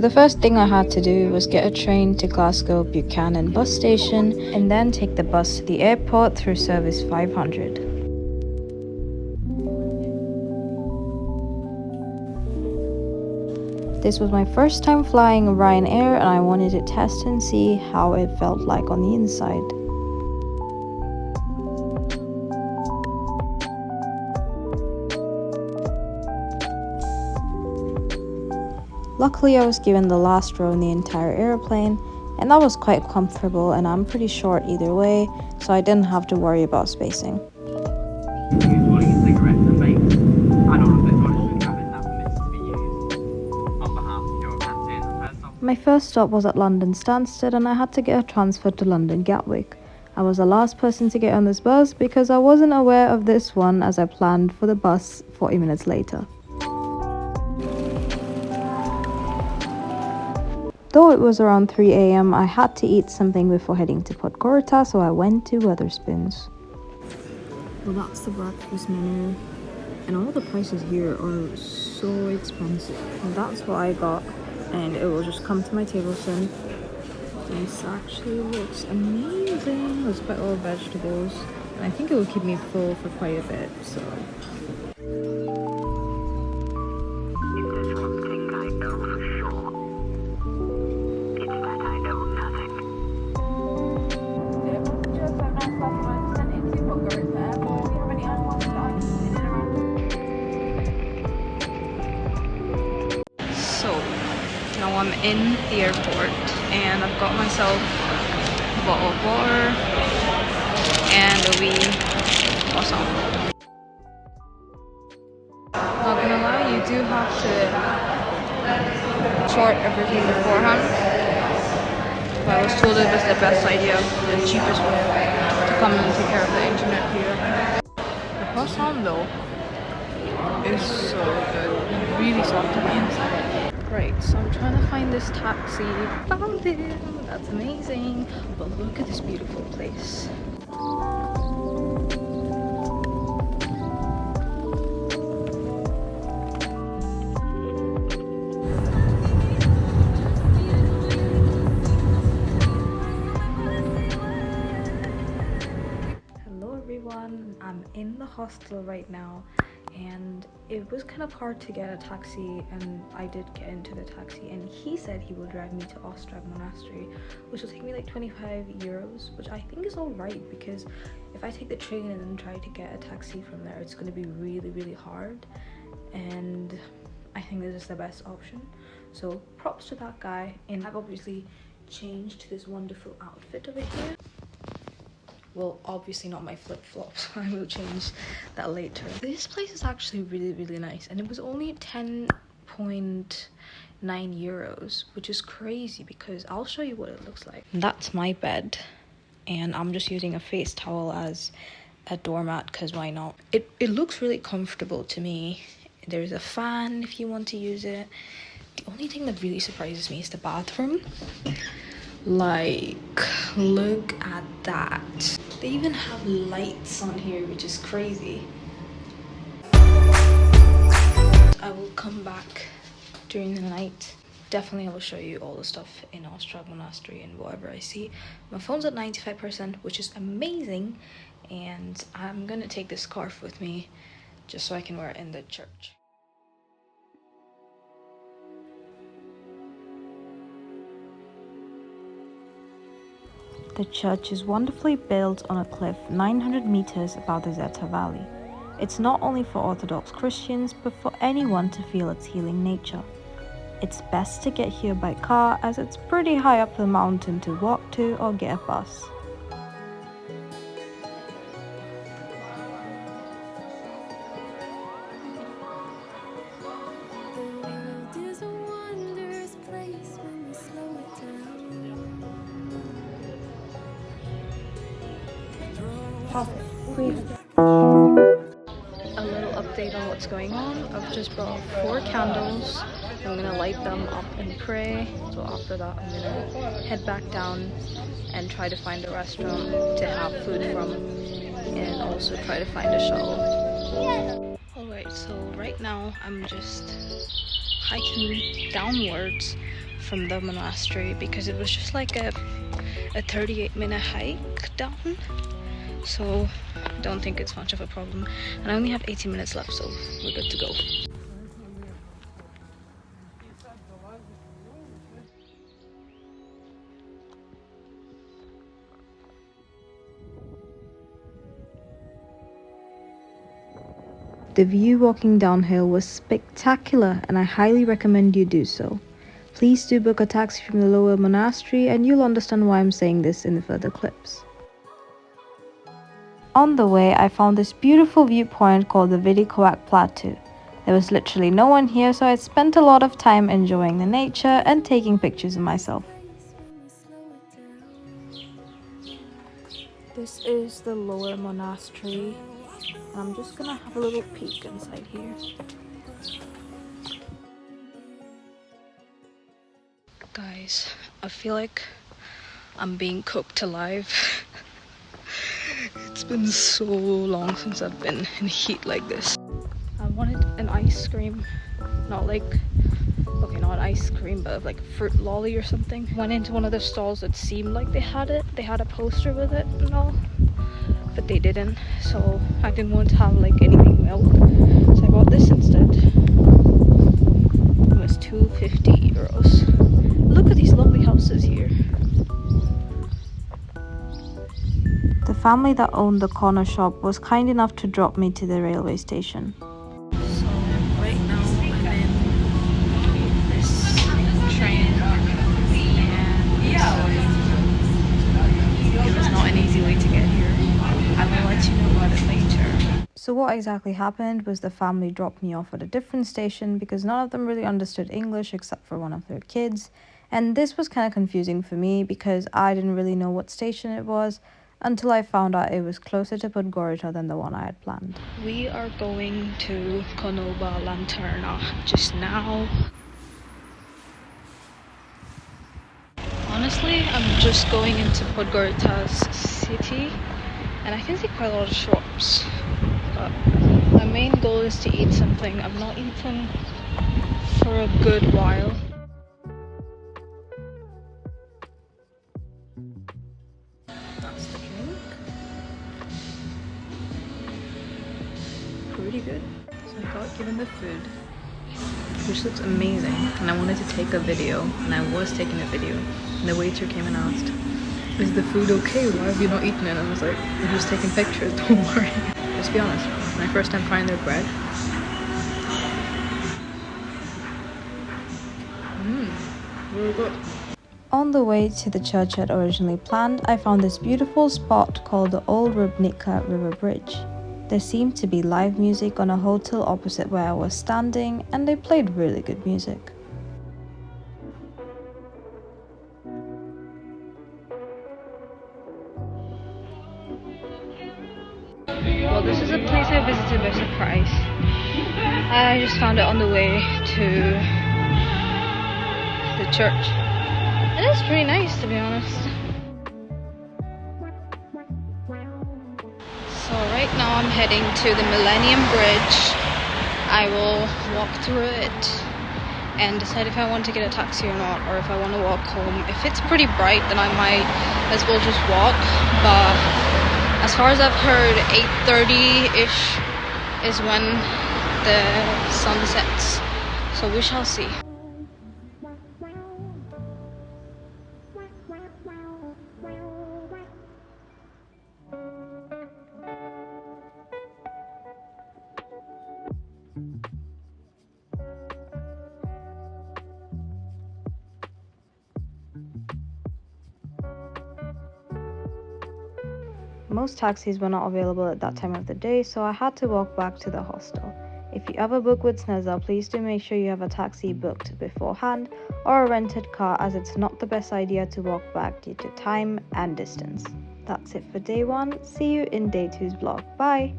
So the first thing I had to do was get a train to Glasgow Buchanan bus station and then take the bus to the airport through service 500. This was my first time flying Ryanair and I wanted to test and see how it felt like on the inside. Luckily I was given the last row in the entire airplane and that was quite comfortable, and I'm pretty short either way, so I didn't have to worry about spacing. My first stop was at London Stansted and I had to get a transfer to London Gatwick. I was the last person to get on this bus because I wasn't aware of this one as I planned for the bus 40 minutes later. Though it was around 3 AM, I had to eat something before heading to Podgorica, so I went to Wetherspoons. Well, that's the breakfast menu, and all the prices here are so expensive. And that's what I got, and it will just come to my table soon. This actually looks amazing. There's quite a lot of vegetables, and I think it will keep me full for quite a bit, so... Now I'm in the airport and I've got myself a bottle of water and a wee croissant. Not gonna lie, you do have to sort everything beforehand. But I was told it was the best idea, the cheapest way to come and take care of the internet here. The croissant though is so good, really soft on the inside. Right, so I'm trying to find this taxi. Found it! That's amazing. But look at this beautiful place. Hello everyone, I'm in the hostel right now. And it was kind of hard to get a taxi, and I did get into the taxi and he said he would drive me to Ostrog Monastery, which will take me like 25 euros, which I think is all right, because if I take the train and then try to get a taxi from there, it's going to be really hard, and I think this is the best option. So props to that guy. And I've obviously changed to this wonderful outfit over here. Well, obviously not my flip-flops. I will change that later. This place is actually really nice, and it was only 10.9 euros, which is crazy because I'll show you what it looks like. That's my bed, and I'm just using a face towel as a doormat because why not? It looks really comfortable to me. There's a fan if you want to use it. The only thing that really surprises me is the bathroom. Like, look at that. They even have lights on here, which is crazy. I will come back during the night. Definitely I will show you all the stuff in Ostrog Monastery and whatever I see. My phone's at 95%, which is amazing, and I'm gonna take this scarf with me just so I can wear it in the church. The church is wonderfully built on a cliff 900 meters above the Zeta Valley. It's not only for Orthodox Christians, but for anyone to feel its healing nature. It's best to get here by car, as it's pretty high up the mountain to walk to or get a bus. A little update on what's going on. I've just brought 4 candles. I'm gonna light them up and pray. So after that I'm gonna head back down and try to find a restaurant to have food from, and also try to find a shuttle. Alright, so right now I'm just hiking downwards from the monastery because it was just like a 38-minute hike down. So I don't think it's much of a problem. And I only have 18 minutes left, so we're good to go. The view walking downhill was spectacular and I highly recommend you do so. Please do book a taxi from the lower monastery and you'll understand why I'm saying this in the further clips. On the way, I found this beautiful viewpoint called the Vidikovac Plateau. There was literally no one here, so I spent a lot of time enjoying the nature and taking pictures of myself. This is the lower monastery. I'm just gonna have a little peek inside here. Guys, I feel like I'm being cooked alive. It's been so long since I've been in heat like this. I wanted an ice cream, not ice cream, but like fruit lolly or something. Went into one of the stalls that seemed like they had it. They had a poster with it and all, but they didn't. So I didn't want to have like anything milk, so I bought this instead. It was €250. Look at these lovely houses here. The family that owned the corner shop was kind enough to drop me to the railway station. So right now I'm in this train and it was not an easy way to get here. I will let you know about it later. So what exactly happened was the family dropped me off at a different station because none of them really understood English except for one of their kids. And this was kind of confusing for me because I didn't really know what station it was until I found out it was closer to Podgorica than the one I had planned. We are going to Konoba Lanterna just now. Honestly, I'm just going into Podgorica's city and I can see quite a lot of shops. But my main goal is to eat something. I've not eaten for a good while. That's the drink. Pretty good. So I got given the food, which looks amazing, and I wanted to take a video, and I was taking a video, and the waiter came and asked, "Is the food okay? Why have you not eaten it?" And I was like, "I'm just taking pictures, don't worry." Let's be honest, it's my first time trying their bread. Really good. On the way to the church I'd originally planned, I found this beautiful spot called the old Ribnica River Bridge. There seemed to be live music on a hotel opposite where I was standing, and they played really good music. Well, this is a place I visited by surprise. I just found it on the way to the church. It is pretty nice, to be honest. So right now I'm heading to the Millennium Bridge. I will walk through it and decide if I want to get a taxi or not, or if I want to walk home. If it's pretty bright, then I might as well just walk. But as far as I've heard, 8:30-ish is when the sun sets. So we shall see. Most taxis were not available at that time of the day, so I had to walk back to the hostel. If you ever book with Snezza, please do make sure you have a taxi booked beforehand or a rented car, as it's not the best idea to walk back due to time and distance. That's it for day 1. See you in day 2's vlog. Bye!